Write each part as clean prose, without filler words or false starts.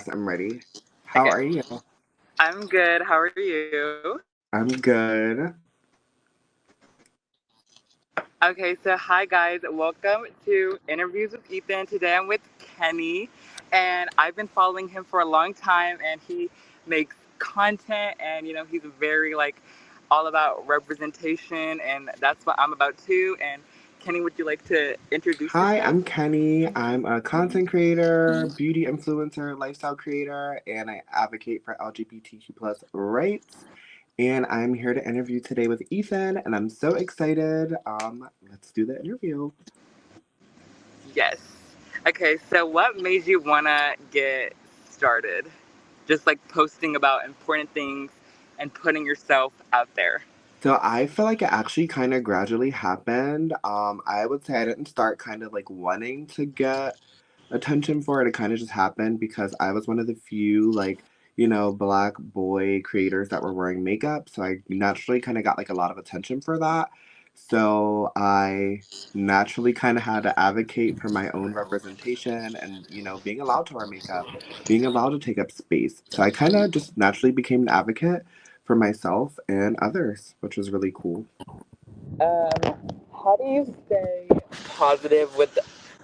Yes, I'm ready. How Okay, are you? I'm good. How are you? I'm good. Okay, so hi guys, welcome to Interviews with Ethan. Today I'm with Kenny, and I've been following him for a long time, and he makes content, and he's very like all about representation, and that's what I'm about too. And Kenny, would you like to introduce Hi, yourself? I'm Kenny. I'm a content creator, beauty influencer, lifestyle creator, and I advocate for LGBTQ plus rights. And I'm here to interview today with Ethan, and I'm so excited. Let's do the interview. Yes. Okay, so what made you wanna get started? Just like posting about important things and putting yourself out there. So I feel like it actually kind of gradually happened. I would say I didn't start kind of like wanting to get attention for it. It kind of just happened because I was one of the few black boy creators that were wearing makeup. So I naturally kind of got like a lot of attention for that. So I naturally kind of had to advocate for my own representation and, being allowed to wear makeup, being allowed to take up space. So I kind of just naturally became an advocate for myself and others, which was really cool. How do you stay positive with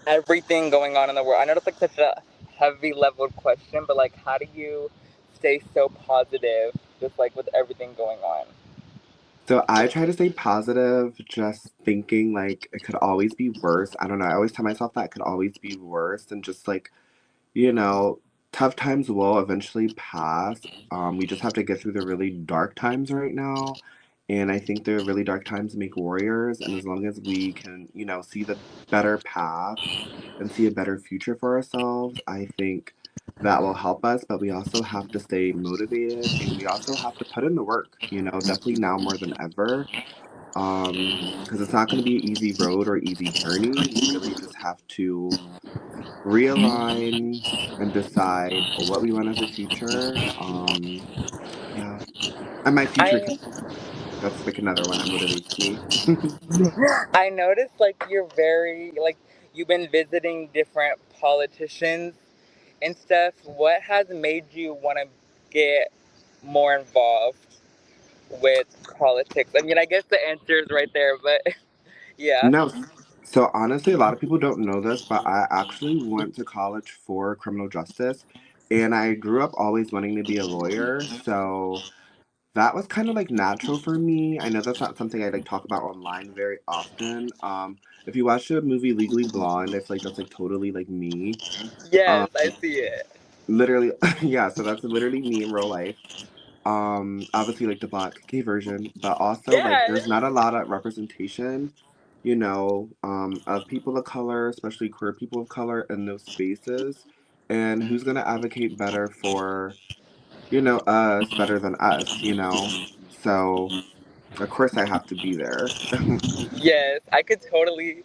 everything going on in the world? I know it's like such a heavy leveled question, but like, how do you stay so positive just like with everything going on? So I try to stay positive, just thinking like it could always be worse. I don't know. I always tell myself that it could always be worse, and just like, you know, tough times will eventually pass. We just have to get through the really dark times right now. And I think the really dark times make warriors. And as long as we can, see the better path and see a better future for ourselves, I think that will help us. But we also have to stay motivated and we also have to put in the work, definitely now more than ever. Because it's not going to be an easy road or easy journey. We really just have to realign and decide what we want as a future. Yeah. And my future I coach, that's like another one that motivates me. I noticed like you're very like you've been visiting different politicians and stuff. What has made you want to get more involved with politics? I mean, I guess the answer is right there, but yeah. No, so honestly, a lot of people don't know this, but I actually went to college for criminal justice, and I grew up always wanting to be a lawyer. So that was kind of like natural for me. I know that's not something I like talk about online very often. If you watch the movie Legally Blonde, I feel like that's like totally like me. Yes, Um, I see it. literally, yeah. So that's literally me in real life. Obviously like the black gay version, but also like Yes. there's not a lot of representation, of people of color, especially queer people of color in those spaces. And who's gonna advocate better for, us better than us? So of course I have to be there. Yes, I could totally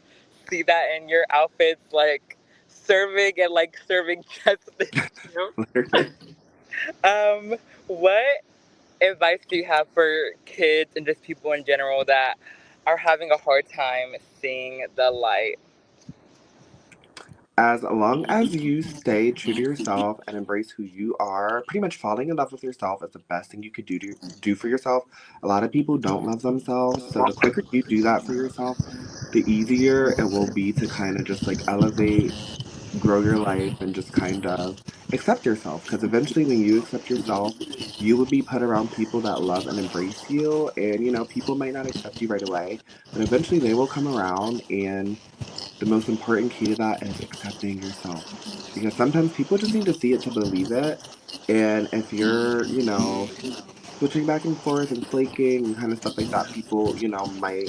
see that in your outfits, like serving and like serving justice too. Literally. Um, what advice do you have for kids and just people in general that are having a hard time seeing the light? As long as you stay true to yourself and embrace who you are, pretty much falling in love with yourself is the best thing you could do for yourself. A lot of people don't love themselves, so the quicker you do that for yourself, the easier it will be to kind of just like elevate, grow your life, and just kind of accept yourself. Because eventually, when you accept yourself, you will be put around people that love and embrace you. And, people might not accept you right away, but eventually they will come around. And the most important key to that is accepting yourself. Because sometimes people just need to see it to believe it. And if you're, switching back and forth and flaking and kind of stuff like that, people, might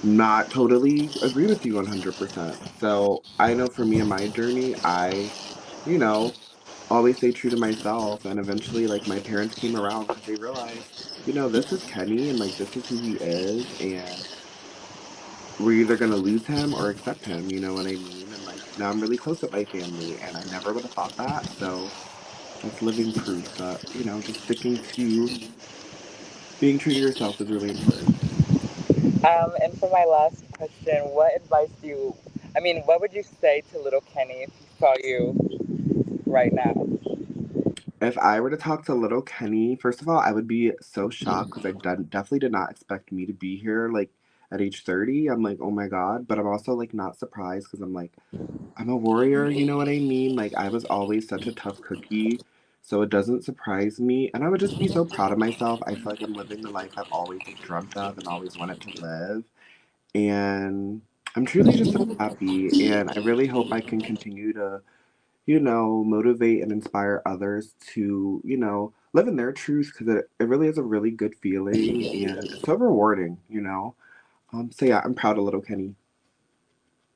not totally agree with you 100%. So I know for me and my journey, I, you know, always stay true to myself. And eventually, like, my parents came around because they realized, this is Kenny and, like, this is who he is. And we're either going to lose him or accept him. You know what I mean? And, like, now I'm really close with my family. And I never would have thought that. So that's living proof that, just sticking to being true to yourself is really important. And for my last question, what advice I mean, what would you say to little Kenny if he saw you right now? If I were to talk to little Kenny, first of all, I would be so shocked because definitely did not expect me to be here like at age 30. I'm like, oh my God. But I'm also like not surprised because I'm like, I'm a warrior, you know what I mean? Like, I was always such a tough cookie, so it doesn't surprise me. And I would just be so proud of myself. I feel like I'm living the life I've always like dreamt of and always wanted to live. And I'm truly just so happy. And I really hope I can continue to, motivate and inspire others to, live in their truth because it really is a really good feeling and it's so rewarding. So yeah, I'm proud of little Kenny.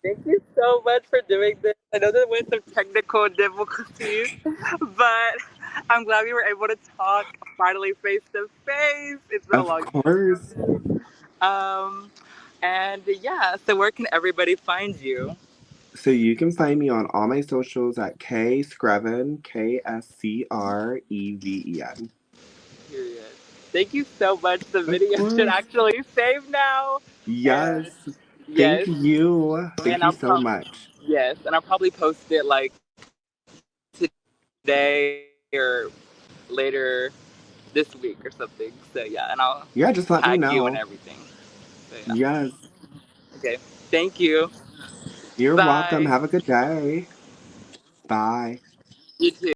Thank you so much for doing this. I know there were some technical difficulties, but I'm glad we were able to talk finally face to face. It's been a Of long course. time. And yeah, so where can everybody find you? So you can find me on all my socials at K Screven, Kscreven. Period. Thank you so much. The Of video should course. actually save now. And Yes. Thank yes, you. Thank and you so much. and I'll probably post it like today or later this week or something. So yeah, and I'll Yeah, just let me tag you and know. everything. So yeah. Yes. Okay. Thank you. You're welcome. Bye. Have a good day. Bye. You too.